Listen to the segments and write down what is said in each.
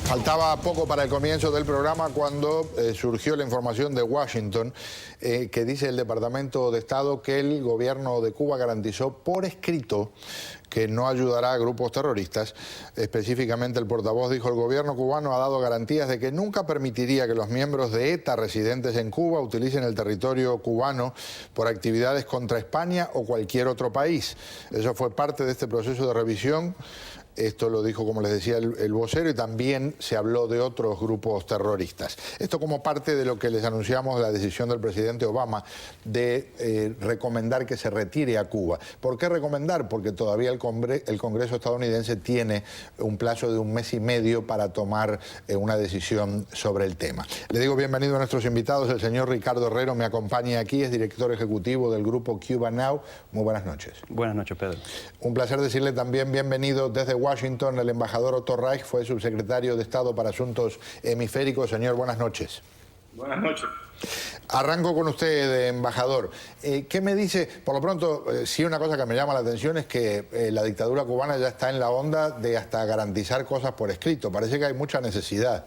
Faltaba poco para el comienzo del programa cuando surgió la información de Washington que dice el Departamento de Estado que el gobierno de Cuba garantizó por escrito que no ayudará a grupos terroristas. Específicamente el portavoz dijo: el gobierno cubano ha dado garantías de que nunca permitiría que los miembros de ETA residentes en Cuba utilicen el territorio cubano por actividades contra España o cualquier otro país. Eso fue parte de este proceso de revisión. Esto lo dijo, como les decía, el vocero, y también se habló de otros grupos terroristas. Esto como parte de lo que les anunciamos, la decisión del presidente Obama de recomendar que se retire a Cuba. ¿Por qué recomendar? Porque todavía el Congreso estadounidense tiene un plazo de 1 mes y medio para tomar una decisión sobre el tema. Le digo bienvenido a nuestros invitados. El señor Ricardo Herrero me acompaña aquí, es director ejecutivo del grupo Cuba Now. Muy buenas noches. Buenas noches, Pedro. Un placer decirle también bienvenido desde Washington, el embajador Otto Reich, fue subsecretario de Estado para Asuntos Hemisféricos. Señor, buenas noches. Buenas noches. Arranco con usted, embajador. ¿Qué me dice? Por lo pronto, sí, una cosa que me llama la atención es que la dictadura cubana ya está en la onda de hasta garantizar cosas por escrito. Parece que hay mucha necesidad.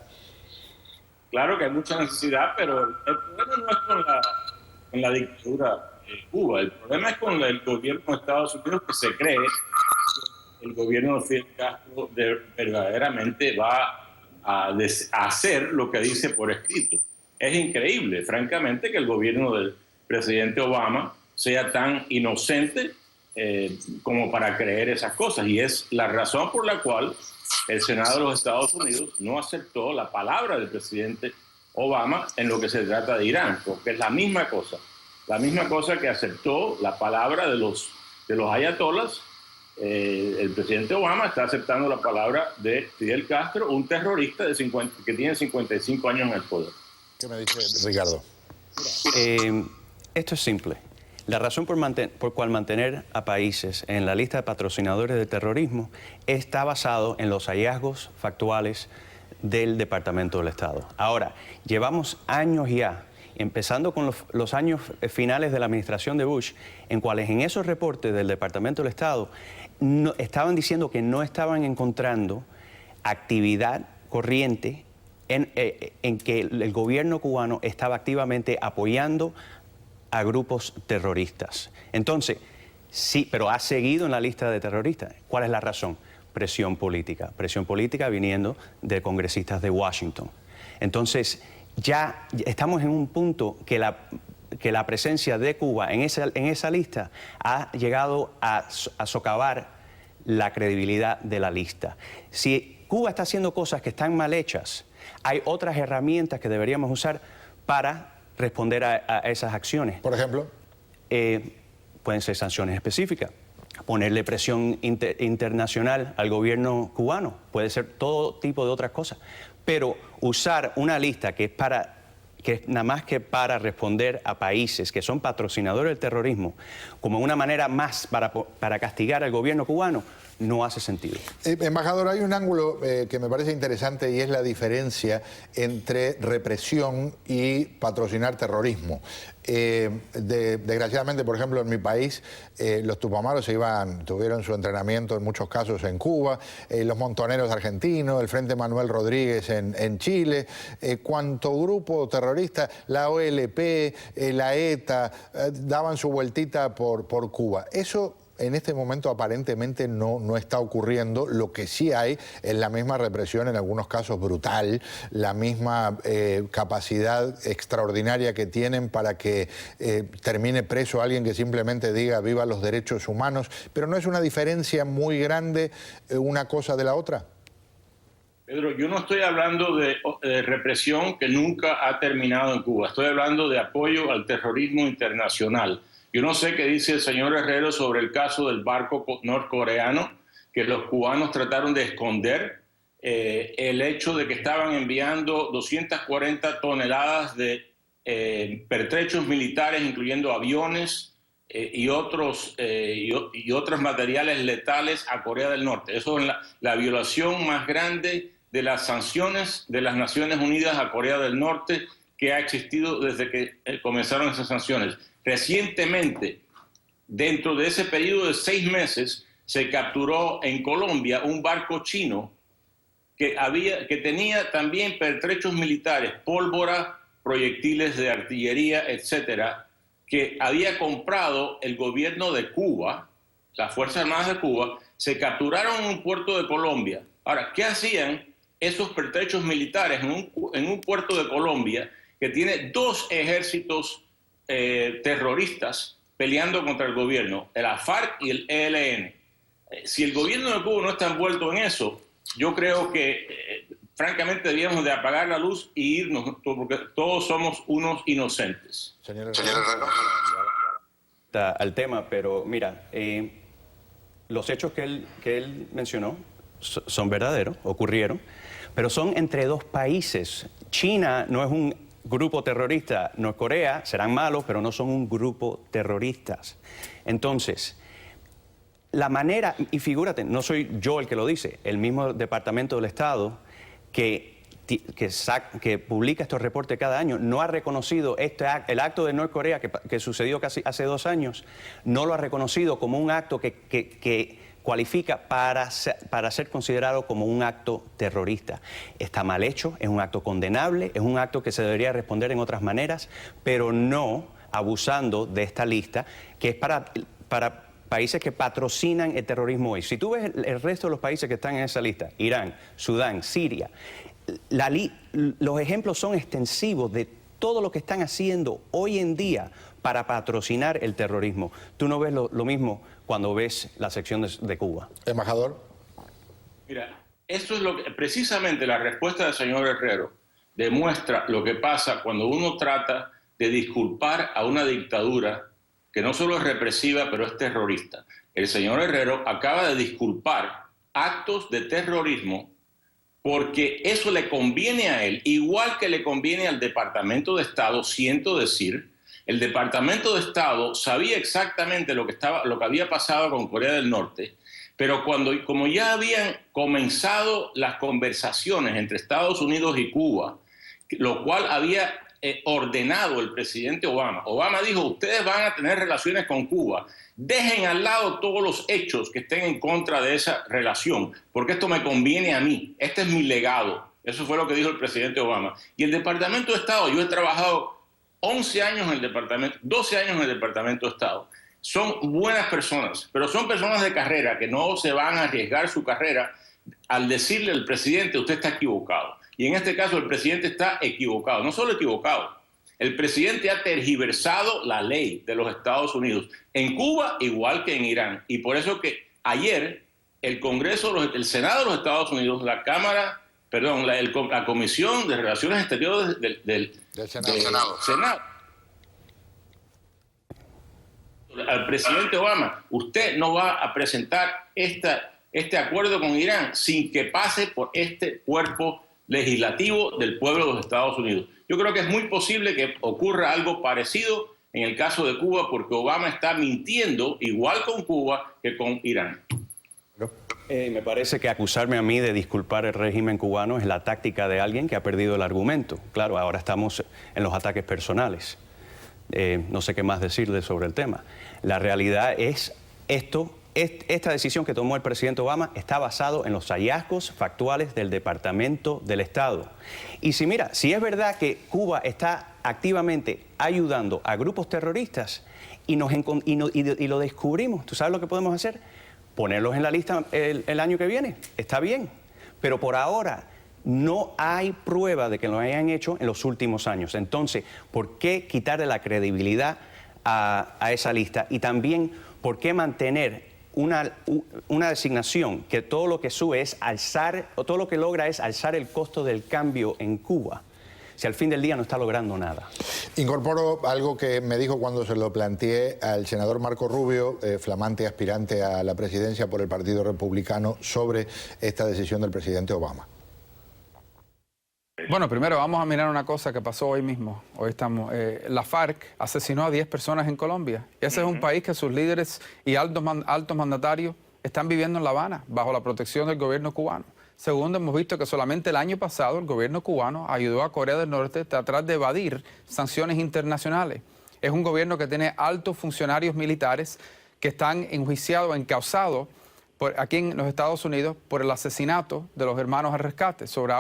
Claro que hay mucha necesidad, pero el problema no es con la dictadura de Cuba. El problema es con el gobierno de Estados Unidos, que se cree el gobierno de Fidel Castro verdaderamente va a hacer lo que dice por escrito. Es increíble, francamente, que el gobierno del presidente Obama sea tan inocente como para creer esas cosas. Y es la razón por la cual el Senado de los Estados Unidos no aceptó la palabra del presidente Obama en lo que se trata de Irán, porque es la misma cosa que aceptó la palabra de los ayatolas. El presidente Obama está aceptando la palabra de Fidel Castro, un terrorista que tiene 55 años en el poder. ¿Qué me dice Ricardo? Esto es simple. La razón por cual mantener a países en la lista de patrocinadores de terrorismo está basado en los hallazgos factuales del Departamento del Estado. Ahora, llevamos años ya, empezando con los años finales de la administración de Bush, en cuales en esos reportes del Departamento del Estado estaban diciendo que no estaban encontrando actividad corriente en que el gobierno cubano estaba activamente apoyando a grupos terroristas. Entonces, sí, pero ha seguido en la lista de terroristas. ¿Cuál es la razón? Presión política viniendo de congresistas de Washington. Entonces, ya estamos en un punto que la presencia de Cuba en esa lista ha llegado a socavar la credibilidad de la lista. Si Cuba está haciendo cosas que están mal hechas, hay otras herramientas que deberíamos usar para responder a esas acciones. Por ejemplo, pueden ser sanciones específicas, ponerle presión internacional al gobierno cubano, puede ser todo tipo de otras cosas, pero usar una lista que es nada más que para responder a países que son patrocinadores del terrorismo como una manera más para castigar al gobierno cubano, no hace sentido. Embajador, hay un ángulo que me parece interesante, y es la diferencia entre represión y patrocinar terrorismo. Desgraciadamente, por ejemplo, en mi país, los tupamaros tuvieron su entrenamiento en muchos casos en Cuba, los montoneros argentinos, el Frente Manuel Rodríguez en Chile, cuanto grupo terrorista, la OLP, la ETA, daban su vueltita por Cuba. Eso en este momento aparentemente no está ocurriendo. Lo que sí hay es la misma represión, en algunos casos brutal, la misma capacidad extraordinaria que tienen para que termine preso alguien que simplemente diga viva los derechos humanos. Pero ¿no es una diferencia muy grande una cosa de la otra? Pedro, yo no estoy hablando de represión que nunca ha terminado en Cuba. Estoy hablando de apoyo al terrorismo internacional. Yo no sé qué dice el señor Herrero sobre el caso del barco norcoreano, que los cubanos trataron de esconder el hecho de que estaban enviando 240 toneladas de pertrechos militares, incluyendo aviones y otros materiales letales a Corea del Norte. Eso es la violación más grande de las sanciones de las Naciones Unidas a Corea del Norte que ha existido desde que comenzaron esas sanciones. Recientemente, dentro de ese periodo de 6 meses, se capturó en Colombia un barco chino que tenía también pertrechos militares, pólvora, proyectiles de artillería, etcétera, que había comprado el gobierno de Cuba, las Fuerzas Armadas de Cuba, se capturaron en un puerto de Colombia. Ahora, ¿qué hacían esos pertrechos militares en un puerto de Colombia que tiene dos ejércitos terroristas peleando contra el gobierno, la FARC y el ELN? Si el gobierno de Cuba no está envuelto en eso, yo creo que francamente debíamos de apagar la luz e irnos, porque todos somos unos inocentes. Señor al tema, pero mira, los hechos que él mencionó son verdaderos, ocurrieron, pero son entre dos países. China no es un grupo terrorista, Norcorea serán malos, pero no son un grupo terroristas. Entonces, la manera, y figúrate, no soy yo el que lo dice, el mismo Departamento del Estado que publica estos reportes cada año, no ha reconocido el acto de Norcorea que sucedió casi hace 2 años, no lo ha reconocido como un acto que cualifica para ser considerado como un acto terrorista. Está mal hecho, es un acto condenable, es un acto que se debería responder en otras maneras, pero no abusando de esta lista que es para países que patrocinan el terrorismo hoy. Si tú ves el resto de los países que están en esa lista, Irán, Sudán, Siria, los ejemplos son extensivos de todo lo que están haciendo hoy en día para patrocinar el terrorismo. Tú no ves lo mismo cuando ves la sección de Cuba. Embajador. Mira, eso es precisamente la respuesta del señor Herrero demuestra lo que pasa cuando uno trata de disculpar a una dictadura que no solo es represiva, pero es terrorista. El señor Herrero acaba de disculpar actos de terrorismo porque eso le conviene a él, igual que le conviene al Departamento de Estado. Siento decir, el Departamento de Estado sabía exactamente lo que había pasado con Corea del Norte, pero como ya habían comenzado las conversaciones entre Estados Unidos y Cuba, lo cual había ordenado el presidente Obama. Obama dijo, ustedes van a tener relaciones con Cuba, dejen al lado todos los hechos que estén en contra de esa relación, porque esto me conviene a mí, este es mi legado. Eso fue lo que dijo el presidente Obama. Y el Departamento de Estado, yo he trabajado 11 años en el Departamento, 12 años en el Departamento de Estado. Son buenas personas, pero son personas de carrera que no se van a arriesgar su carrera al decirle al presidente, usted está equivocado. Y en este caso el presidente está equivocado, no solo equivocado, el presidente ha tergiversado la ley de los Estados Unidos, en Cuba igual que en Irán. Y por eso que ayer el Congreso, el Senado de los Estados Unidos, la Comisión de Relaciones Exteriores del Senado. Al presidente Obama, usted no va a presentar este acuerdo con Irán sin que pase por este cuerpo legislativo del pueblo de los Estados Unidos. Yo creo que es muy posible que ocurra algo parecido en el caso de Cuba, porque Obama está mintiendo igual con Cuba que con Irán. Me parece que acusarme a mí de disculpar el régimen cubano es la táctica de alguien que ha perdido el argumento. Claro, ahora estamos en los ataques personales. No sé qué más decirle sobre el tema. La realidad es esta decisión que tomó el presidente Obama está basado en los hallazgos factuales del Departamento del Estado. Y si es verdad que Cuba está activamente ayudando a grupos terroristas y lo descubrimos, ¿tú sabes lo que podemos hacer? Ponerlos en la lista el año que viene. Está bien, pero por ahora no hay prueba de que lo hayan hecho en los últimos años. Entonces, ¿por qué quitarle la credibilidad a esa lista? Y también, ¿por qué mantener una designación que todo lo que sube es todo lo que logra es alzar el costo del cambio en Cuba, si al fin del día no está logrando nada? Incorporo algo que me dijo cuando se lo planteé al senador Marco Rubio, flamante aspirante a la presidencia por el Partido Republicano, sobre esta decisión del presidente Obama. Bueno, primero vamos a mirar una cosa que pasó hoy mismo. Hoy estamos. La FARC asesinó a 10 personas en Colombia. Ese es un país que sus líderes y altos mandatarios están viviendo en La Habana, bajo la protección del gobierno cubano. Segundo, hemos visto que solamente el año pasado el gobierno cubano ayudó a Corea del Norte a tratar de evadir sanciones internacionales. Es un gobierno que tiene altos funcionarios militares que están enjuiciados, encausados aquí en los Estados Unidos por el asesinato de los hermanos al rescate sobre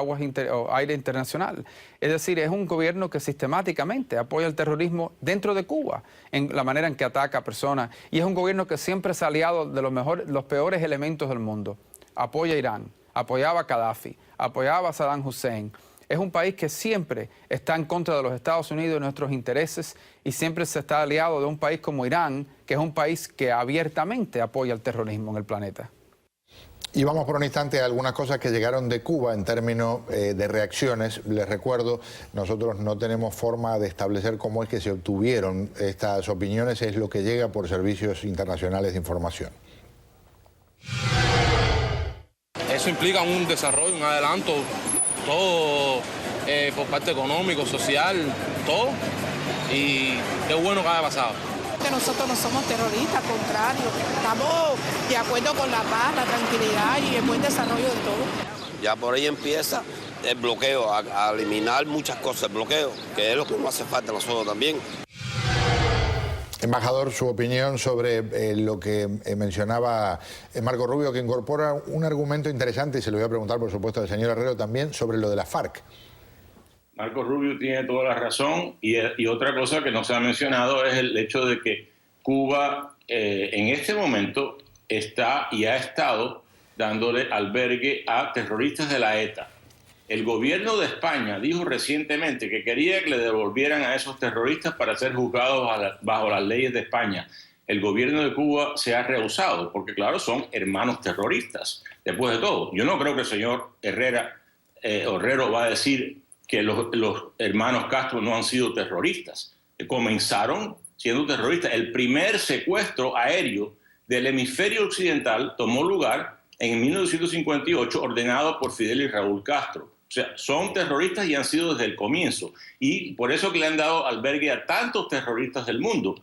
aire internacional. Es decir, es un gobierno que sistemáticamente apoya el terrorismo dentro de Cuba, en la manera en que ataca a personas, y es un gobierno que siempre es aliado de los peores elementos del mundo. Apoya a Irán, apoyaba a Gaddafi, apoyaba a Saddam Hussein. Es un país que siempre está en contra de los Estados Unidos y nuestros intereses, y siempre se está aliado de un país como Irán, que es un país que abiertamente apoya el terrorismo en el planeta. Y vamos por un instante a algunas cosas que llegaron de Cuba en términos de reacciones. Les recuerdo, nosotros no tenemos forma de establecer cómo es que se obtuvieron estas opiniones, es lo que llega por servicios internacionales de información. Eso implica un desarrollo, un adelanto, todo por parte económico, social, todo. Y qué bueno que haya pasado. Que nosotros no somos terroristas, al contrario, estamos de acuerdo con la paz, la tranquilidad y el buen desarrollo de todo. Ya por ahí empieza el bloqueo, a eliminar muchas cosas, el bloqueo, que es lo que nos hace falta a nosotros también. Embajador, su opinión sobre lo que mencionaba Marco Rubio, que incorpora un argumento interesante, y se lo voy a preguntar, por supuesto, al señor Herrero también, sobre lo de la FARC. Marco Rubio tiene toda la razón, y otra cosa que no se ha mencionado es el hecho de que Cuba en este momento está y ha estado dándole albergue a terroristas de la ETA. El gobierno de España dijo recientemente que quería que le devolvieran a esos terroristas para ser juzgados bajo las leyes de España. El gobierno de Cuba se ha rehusado, porque claro, son hermanos terroristas. Después de todo, yo no creo que el señor Herrero va a decir que los hermanos Castro no han sido terroristas. Comenzaron siendo terroristas. El primer secuestro aéreo del hemisferio occidental tomó lugar en 1958, ordenado por Fidel y Raúl Castro. O sea, son terroristas y han sido desde el comienzo. Y por eso que le han dado albergue a tantos terroristas del mundo.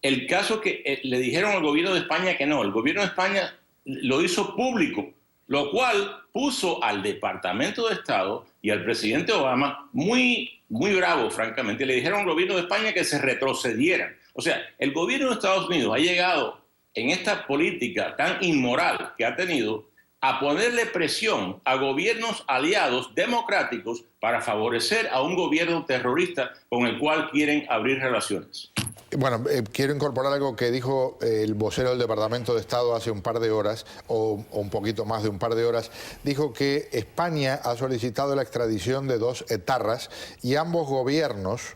El caso que le dijeron al gobierno de España que no, el gobierno de España lo hizo público, lo cual puso al Departamento de Estado y al presidente Obama muy bravo, francamente. Le dijeron al gobierno de España que se retrocedieran. O sea, el gobierno de Estados Unidos ha llegado en esta política tan inmoral que ha tenido a ponerle presión a gobiernos aliados democráticos para favorecer a un gobierno terrorista con el cual quieren abrir relaciones. Bueno, quiero incorporar algo que dijo el vocero del Departamento de Estado hace un par de horas, o un poquito más de un par de horas. Dijo que España ha solicitado la extradición de 2 etarras y ambos gobiernos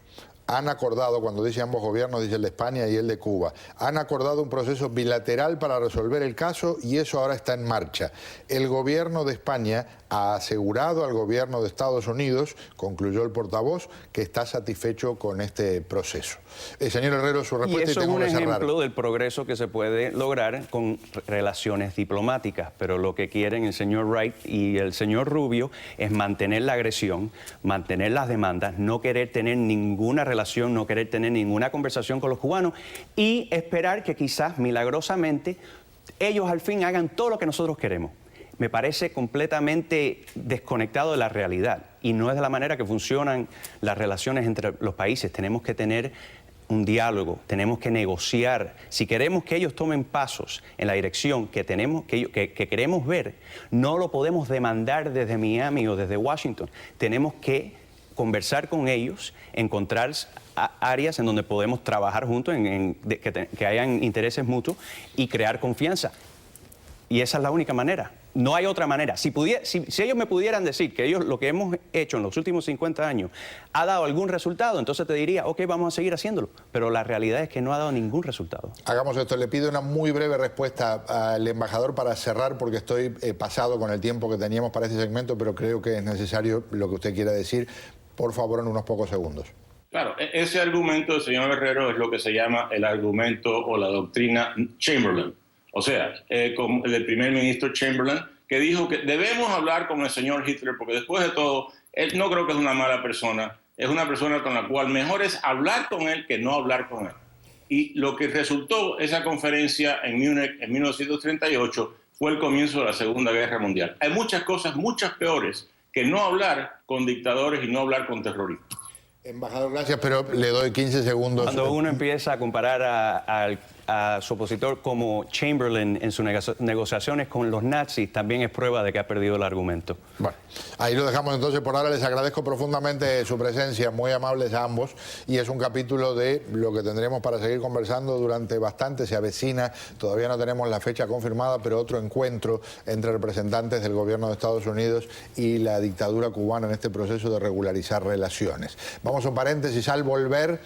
han acordado, cuando dice ambos gobiernos, dice el de España y el de Cuba, han acordado un proceso bilateral para resolver el caso y eso ahora está en marcha. El gobierno de España ha asegurado al gobierno de Estados Unidos, concluyó el portavoz, que está satisfecho con este proceso. Señor Herrero, su respuesta, y eso y tengo que cerrar. Es un ejemplo del progreso que se puede lograr con relaciones diplomáticas, pero lo que quieren el señor Wright y el señor Rubio es mantener la agresión, mantener las demandas, no querer tener ninguna relación, no querer tener ninguna conversación con los cubanos y esperar que quizás milagrosamente ellos al fin hagan todo lo que nosotros queremos. Me parece completamente desconectado de la realidad y no es de la manera que funcionan las relaciones entre los países. Tenemos que tener un diálogo, tenemos que negociar. Si queremos que ellos tomen pasos en la dirección que queremos ver, no lo podemos demandar desde Miami o desde Washington. Tenemos que conversar con ellos, encontrar áreas en donde podemos trabajar juntos, que hayan intereses mutuos y crear confianza. Y esa es la única manera. No hay otra manera. Si ellos me pudieran decir que lo que hemos hecho en los últimos 50 años ha dado algún resultado, entonces te diría, ok, vamos a seguir haciéndolo. Pero la realidad es que no ha dado ningún resultado. Hagamos esto. Le pido una muy breve respuesta al embajador para cerrar, porque estoy pasado con el tiempo que teníamos para este segmento, pero creo que es necesario lo que usted quiera decir. Por favor, en unos pocos segundos. Claro, ese argumento del señor Herrero es lo que se llama el argumento o la doctrina Chamberlain. O sea, como el del primer ministro Chamberlain, que dijo que debemos hablar con el señor Hitler, porque después de todo, él no creo que es una mala persona, es una persona con la cual mejor es hablar con él que no hablar con él. Y lo que resultó esa conferencia en Múnich en 1938 fue el comienzo de la Segunda Guerra Mundial. Hay muchas cosas, muchas peores, que no hablar con dictadores y no hablar con terroristas. Embajador, gracias, pero le doy 15 segundos. Cuando uno empieza a comparar a su opositor como Chamberlain en sus negociaciones con los nazis también es prueba de que ha perdido el argumento. Bueno, ahí lo dejamos entonces por ahora. Les agradezco profundamente su presencia, muy amables a ambos, y es un capítulo de lo que tendremos para seguir conversando durante bastante. Se avecina, todavía no tenemos la fecha confirmada, pero otro encuentro entre representantes del gobierno de Estados Unidos y la dictadura cubana en este proceso de regularizar relaciones. Vamos a un paréntesis. Al volver